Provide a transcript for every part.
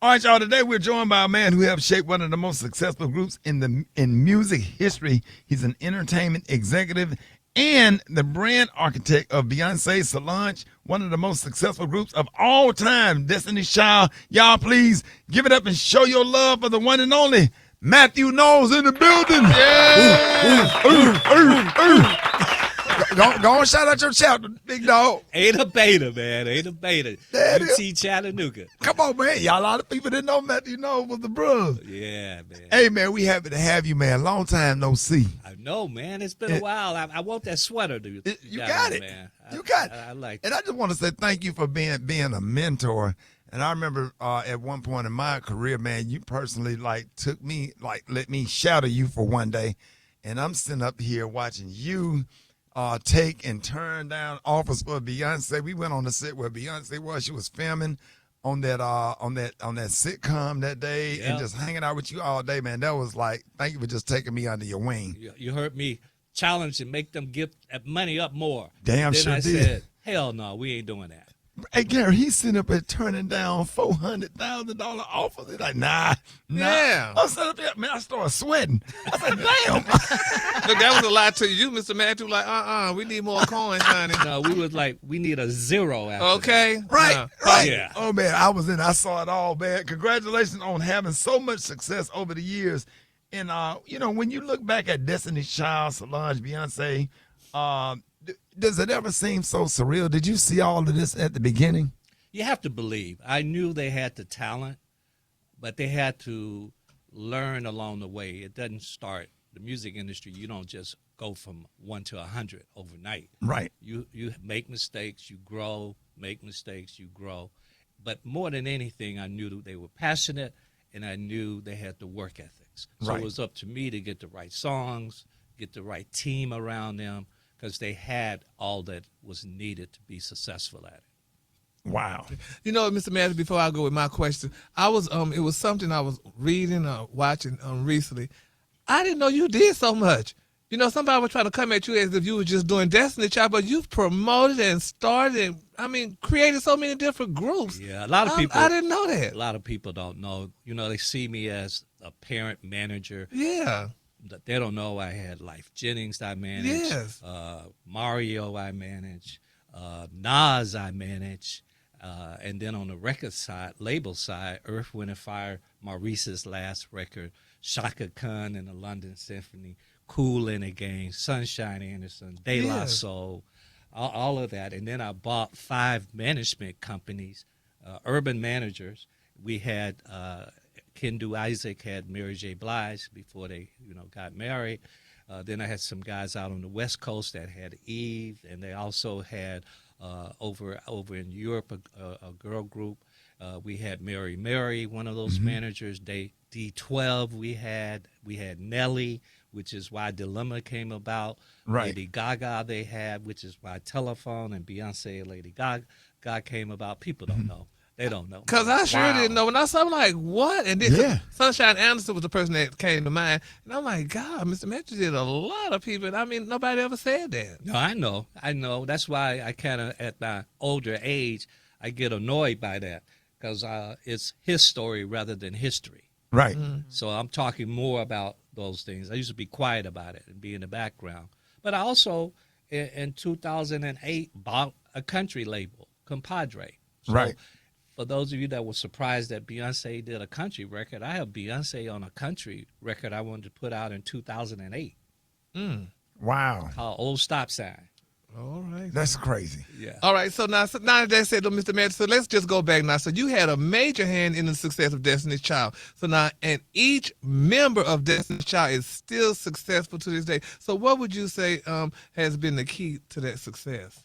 All right, y'all. Today we're joined by a man who helped shape one of the most successful groups in music history. He's an entertainment executive and the brand architect of Beyonce Solange, one of the most successful groups of all time, Destiny's Child. Y'all, please give it up and show your love for the one and only Mathew Knowles in the building. Go and shout out your chapter, big dog. Ain't a beta, man. Ain't a beta. UT Chattanooga. Come on, man. Y'all, a lot of people didn't know Mathew Knowles was the brother. Yeah, man. Hey, man, we happy to have you, man. Long time no see. I know, man. It's been a while. I want that sweater, dude. You got it. Man. You got it. I like it. And I just want to say thank you for being a mentor. And I remember at one point in my career, man, you personally took me, let me shadow you for one day. And I'm sitting up here watching you take and turn down offers for Beyonce. We went on the set where Beyonce was. She was filming on that sitcom that day and just hanging out with you all day, man. That was thank you for just taking me under your wing. You heard me challenge and make them give money up more. Damn then sure I did. said, hell no, we ain't doing that. Hey, Gary, he's sitting up there turning down $400,000 offers. He's like, nah. Yeah. I'm sitting up there, man, I started sweating. I said, damn. Look, that was a lie to you, Mr. Mathew. We need more coins, honey. No, we was like, we need a zero after Okay. Right, right. Yeah. Oh, man, I saw it all, man. Congratulations on having so much success over the years. And, when you look back at Destiny's Child, Solange, Beyonce, does it ever seem so surreal? Did you see all of this at the beginning? You have to believe. I knew they had the talent, but they had to learn along the way. It doesn't start the music industry. You don't just go from 1 to 100 overnight. Right. You make mistakes, you grow, make mistakes, you grow. But more than anything, I knew that they were passionate, and I knew they had the work ethics. So it was up to me to get the right songs, get the right team around them, because they had all that was needed to be successful at it. Wow. You know, Mr. Mathew, before I go with my question, I was it was something I was reading or watching recently. I didn't know you did so much. You know, somebody was trying to come at you as if you were just doing Destiny Child, but you've promoted and started and, created so many different groups. Yeah, a lot of people. I didn't know that. A lot of people don't know. You know, they see me as a parent manager. Yeah. They don't know I had Life Jennings I manage. Yes. Mario I manage. Nas I manage. And then on the record side, label side, Earth, Wind & Fire, Maurice's last record, Shaka Khan and the London Symphony, Kool and the Gang, Sunshine Anderson, De La Soul, all of that. And then I bought 5 management companies, urban managers. We had Kendu Isaac had Mary J. Blige before they, got married. Then I had some guys out on the West Coast that had Eve, and they also had over in Europe a girl group. We had Mary, one of those managers. D12 we had Nelly, which is why Dilemma came about. Right. Lady Gaga they had, which is why Telephone and Beyonce and Lady Gaga came about. People don't know. They don't know. Because I sure didn't know. When I saw I'm like, what? And then Sunshine Anderson was the person that came to mind. And I'm like, God, Mr. Mathew did a lot of people. Nobody ever said that. No, I know. That's why I kind of, at my older age, I get annoyed by that. Because it's his story rather than history. Right. So I'm talking more about those things. I used to be quiet about it and be in the background. But I also, in 2008, bought a country label, Compadre. So right. For those of you that were surprised that Beyonce did a country record, I have Beyonce on a country record I wanted to put out in 2008. Wow. Called Old Stop Sign. All right. That's crazy. Yeah. All right. So now that they said, Mr. Mathew, so let's just go back now. So you had a major hand in the success of Destiny's Child. So now, and each member of Destiny's Child is still successful to this day. So what would you say has been the key to that success?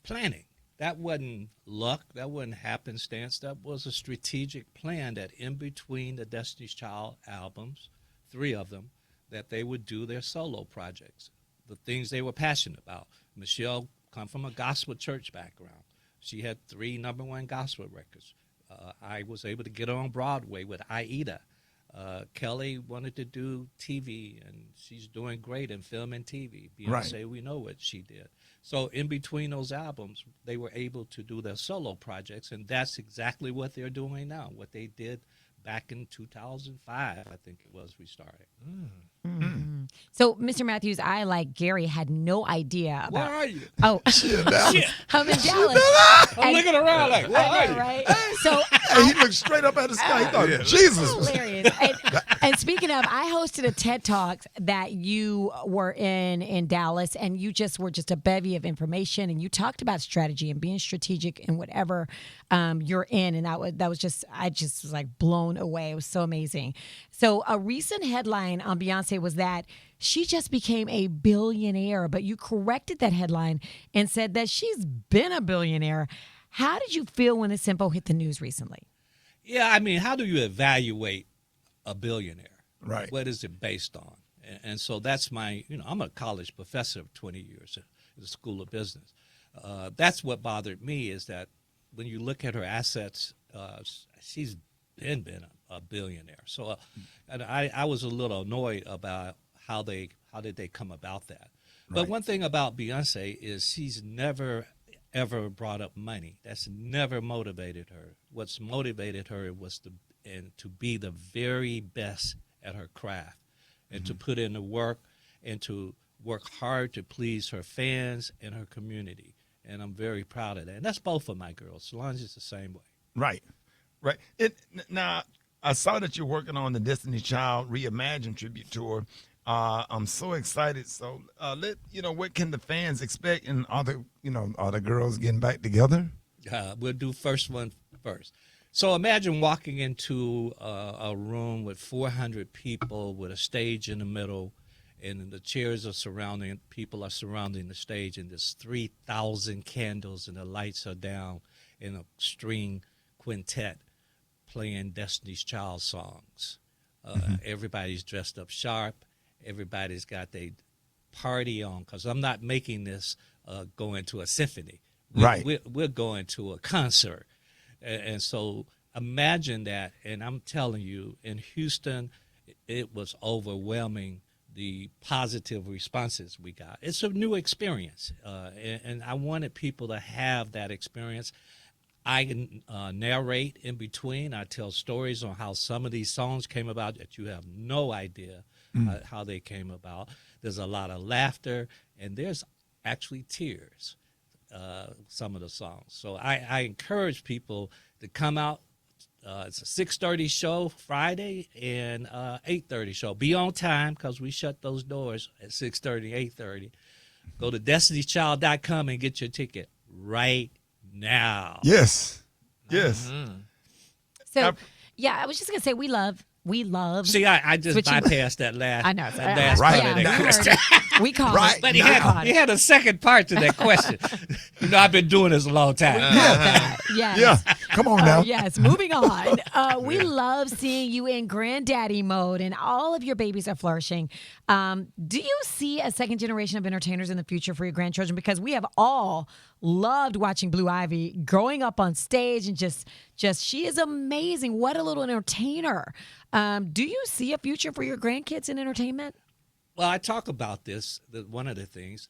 Planning. That wasn't luck. That wasn't happenstance. That was a strategic plan that in between the Destiny's Child albums, 3 of them, that they would do their solo projects, the things they were passionate about. Michelle come from a gospel church background. She had 3 #1 gospel records. I was able to get her on Broadway with Aida. Kelly wanted to do TV, and she's doing great in film and TV. Right. Beyonce, we know what she did. So in between those albums, they were able to do their solo projects, and that's exactly what they're doing now, what they did back in 2005, I think it was, we started. So, Mr. Matthews, I, like Gary, had no idea about. Where are you? Oh, Shit, Dallas. I'm in Dallas. I'm looking around like, where are I know, you? right? So, Hey, he looked straight up at the sky. He thought, Jesus. hilarious. And speaking of, I hosted a TED Talk that you were in Dallas, and you just were just a bevy of information, and you talked about strategy and being strategic in whatever you're in, and that was just, I just was like blown away. It was so amazing. So a recent headline on Beyonce was that she just became a billionaire, but you corrected that headline and said that she's been a billionaire. How did you feel when this info hit the news recently? Yeah, I mean, how do you evaluate a billionaire? Right. What is it based on? And so that's my, I'm a college professor of 20 years at the School of Business. That's what bothered me, is that when you look at her assets, she's been a billionaire. So and I was a little annoyed about how did they come about that. But one thing about Beyonce is she's never ever brought up money. That's never motivated her. What's motivated her was to be the very best at her craft, and to put in the work, and to work hard to please her fans and her community. And I'm very proud of that. And that's both of my girls. Solange is the same way. Right. Now, I saw that you're working on the Destiny Child Reimagine tribute tour. I'm so excited. So, what can the fans expect? And are the girls getting back together? We'll do first one first. So imagine walking into a room with 400 people with a stage in the middle, and the chairs are surrounding, people are surrounding the stage, and there's 3,000 candles, and the lights are down, in a string quintet playing Destiny's Child songs. Everybody's dressed up sharp. Everybody's got their party on, because I'm not making this going to a symphony. We're going to a concert. And so imagine that, and I'm telling you, in Houston, it was overwhelming, the positive responses we got. It's a new experience, and I wanted people to have that experience. I can narrate in between. I tell stories on how some of these songs came about that you have no idea how they came about. There's a lot of laughter, and there's actually tears, some of the songs. So I encourage people to come out. It's a 6:30 show Friday and 8:30 show. Be on time, because we shut those doors at 6:30, 8:30. Go to destinychild.com and get your ticket right now. Yes. So, I was just going to say, we love. See, I just bypassed that last. I know. That last Right. part of that we question. We called Right. it. But We called he it. had a second part to that question. I've been doing this a long time. We called that. Yes. Yeah. Come on now. Yes, moving on. We love seeing you in granddaddy mode, and all of your babies are flourishing. Do you see a second generation of entertainers in the future for your grandchildren? Because we have all loved watching Blue Ivy growing up on stage, and just she is amazing. What a little entertainer. Do you see a future for your grandkids in entertainment? Well, I talk about this, one of the things.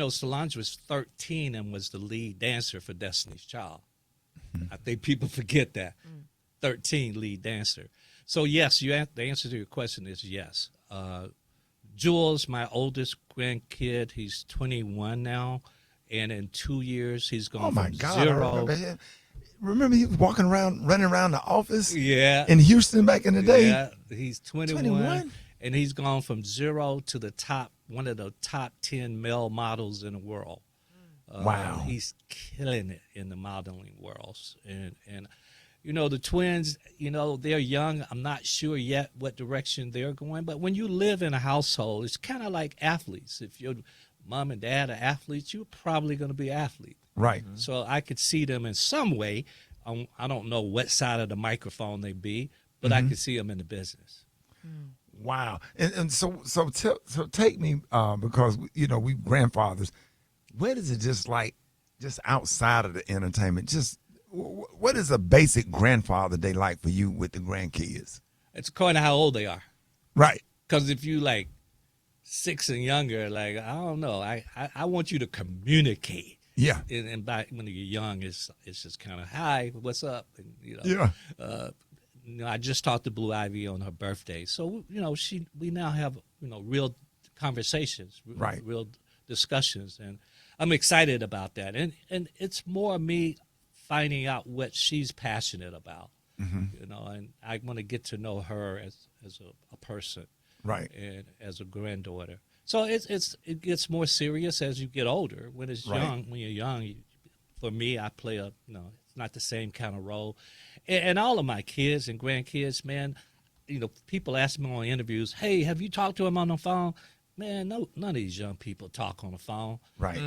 Solange was 13 and was the lead dancer for Destiny's Child. I think people forget that. 13 lead dancer. So, yes, the answer to your question is yes. Jules, my oldest grandkid, he's 21 now. And in 2 years, he's gone from zero. Remember he was running around the office in Houston back in the day? Yeah, he's 21. And he's gone from zero to one of the top 10 male models in the world. Wow. He's killing it in the modeling world. And the twins, they're young. I'm not sure yet what direction they're going. But when you live in a household, it's kind of like athletes. If your mom and dad are athletes, you're probably going to be an athlete. Right. So I could see them in some way. I don't know what side of the microphone they be, but I could see them in the business. Wow. And so take me, because, we grandfathers, where is it just outside of the entertainment? Just what is a basic grandfather day like for you with the grandkids? It's according to how old they are. Right. Because if you like 6 and younger, like I don't know, I want you to communicate. Yeah. And back when you're young, it's just kind of hi, what's up, and Yeah. I just talked to Blue Ivy on her birthday, so we now have real conversations, Right. real discussions, and I'm excited about that. And it's more me finding out what she's passionate about, and I want to get to know her as a person, Right. and as a granddaughter. So it gets more serious as you get older. When you're young, for me, I play it's not the same kind of role. And all of my kids and grandkids, man, people ask me on interviews, hey, have you talked to him on the phone? Man, no, none of these young people talk on the phone. Right.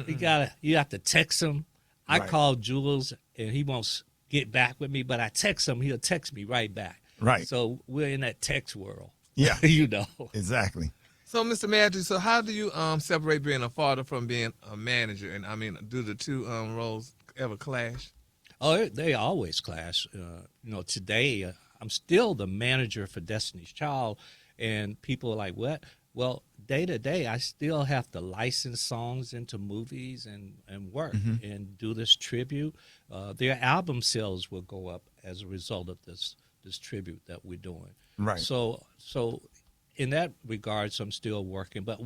You have to text them. I Right. call Jules, and he won't get back with me, but I text him, he'll text me right back. Right. So we're in that text world. Yeah. Exactly. So, Mr. Mathew, so how do you separate being a father from being a manager? And I mean, do the two roles ever clash? Oh, they always clash. Today I'm still the manager for Destiny's Child, and people are like, what? Well, day to day, I still have to license songs into movies and work and do this tribute. Their album sales will go up as a result of this tribute that we're doing. Right. So in that regards, I'm still working. But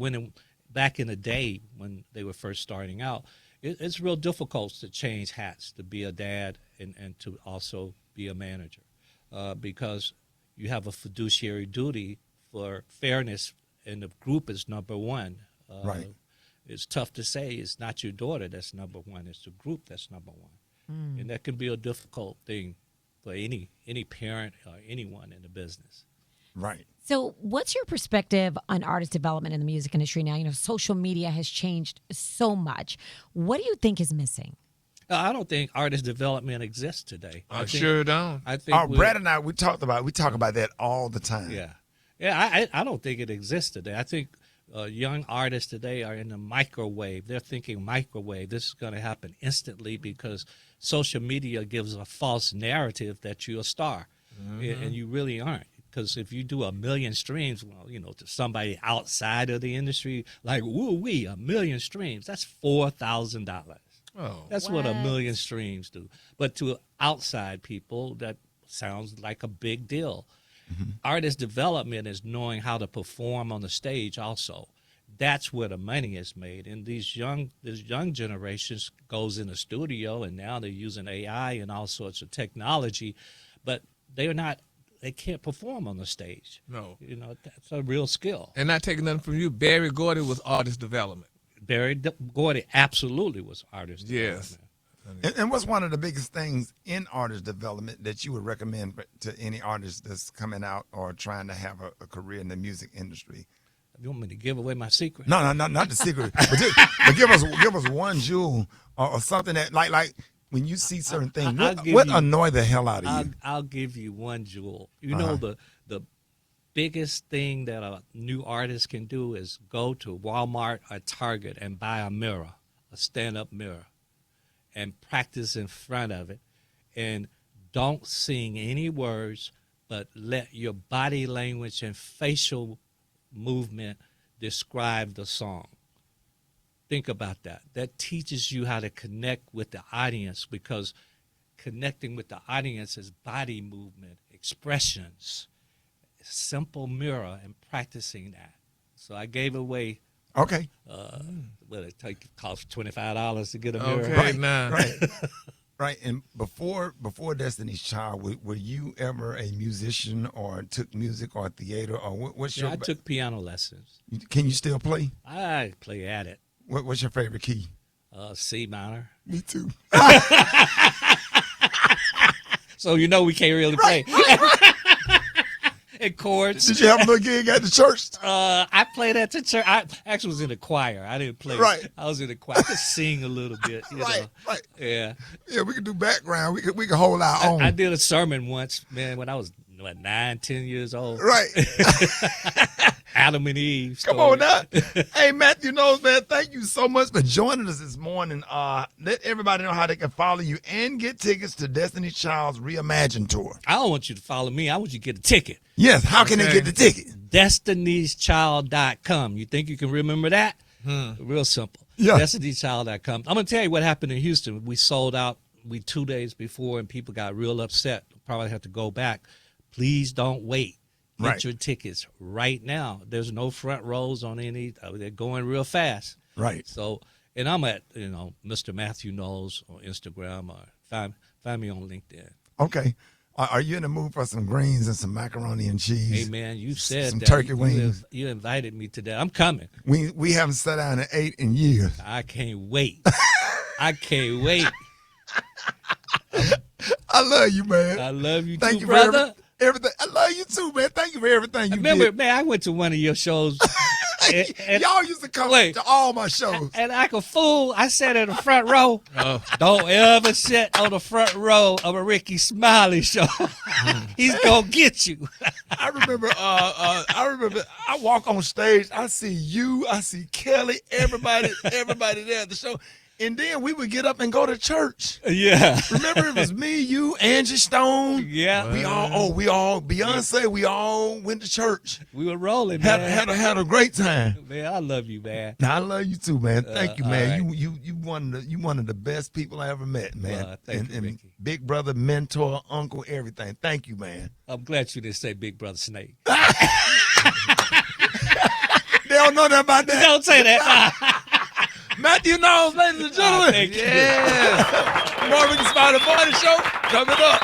back in the day when they were first starting out, it's real difficult to change hats, to be a dad and to also be a manager, because you have a fiduciary duty for fairness, and the group is number one. Right. It's tough to say it's not your daughter that's number one, it's the group that's number one. And that can be a difficult thing for any parent or anyone in the business. Right. So, what's your perspective on artist development in the music industry now? Social media has changed so much. What do you think is missing? I don't think artist development exists today. I sure don't. I think Brad and I, we talk about that all the time. Yeah. I don't think it exists today. I think young artists today are in the microwave. They're thinking microwave. This is going to happen instantly because social media gives a false narrative that you're a star, and you really aren't. Because if you do 1 million streams, well, to somebody outside of the industry, like, woo-wee, 1 million streams, that's $4,000. Oh, That's what 1 million streams do. But to outside people, that sounds like a big deal. Artist development is knowing how to perform on the stage also. That's where the money is made. And this young generations goes in the studio, and now they're using AI and all sorts of technology, but they can't perform on the stage. no. That's a real skill. And not taking nothing from you, Barry Gordy was artist development. Barry Gordy absolutely was artist Yes. development. And what's one of the biggest things in artist development that you would recommend to any artist that's coming out or trying to have a career in the music industry? You want me to give away my secret? No, not the secret. but give us one jewel or something that like when you see certain things. What annoy the hell out of you? I'll give you one jewel. The biggest thing that a new artist can do is go to Walmart or Target and buy a mirror, a stand-up mirror, and practice in front of it. And don't sing any words, but let your body language and facial movement describe the song. Think about that. That teaches you how to connect with the audience, because connecting with the audience is body movement, expressions, simple mirror, and practicing that. So I gave away. Okay. It costs $25 to get a mirror. Okay, Right. now. Right. Right. And before Destiny's Child, were you ever a musician or took music or theater or what's Yeah, your? I took piano lessons. Can you still play? I play at it. What's your favorite key? C minor. Me too. So we can't really play. And chords. Did you have a little gig at the church? I played at the church. I actually was in the choir. I didn't play. Right. I was in the choir. I could sing a little bit. Right. Yeah. Yeah, we could do background. We could hold our own. I did a sermon once, man, when I was 9, 10 years old. Right. Adam and Eve. Come on now. Hey, Matthew Knowles, man, thank you so much for joining us this morning. Let everybody know how they can follow you and get tickets to Destiny Child's Reimagined Tour. I don't want you to follow me. I want you to get a ticket. Yes, how can they get the ticket? Destiny'sChild.com. You think you can remember that? Real simple. Yeah. Destiny'sChild.com. I'm going to tell you what happened in Houston. We sold out 2 days before, and people got real upset. Probably have to go back. Please don't wait. Get Right. your tickets right now. There's no front rows on any. They're going real fast. Right. So, and I'm at, Mr. Mathew Knowles on Instagram, or find me on LinkedIn. Okay. Are you in the mood for some greens and some macaroni and cheese? Hey, man, you said some that. turkey You- wings. You invited me to that. I'm coming. We haven't sat down and ate in years. I can't wait. I can't wait. I love you, man. I love you Thank too, you brother. for everything. I love you too, man. Thank you for everything you Remember, did. man, I went to one of your shows. and, Y'all used to come Wait. to all my shows. and like a fool, I sat in the front row. Don't ever sit on the front row of a Ricky Smiley show. He's gonna get you. I remember. I walk on stage. I see you. I see Kelly. Everybody there at the show. And then we would get up and go to church. Yeah. Remember, it was me, you, Angie Stone. Yeah. We all, Beyonce. We all went to church. We were rolling, man. Had a great time. Man, I love you, man. Now, I love you too, man. Thank you, man. all right. You one of the best people I ever met, man. Thank you, Ricky. Big brother, mentor, uncle, everything. Thank you, man. I'm glad you didn't say Big Brother Snake. They don't know nothing about that. Don't say that. Matthew Knowles, ladies and gentlemen. Thank you. Yeah. More Ricky Smiley Morning Show coming up.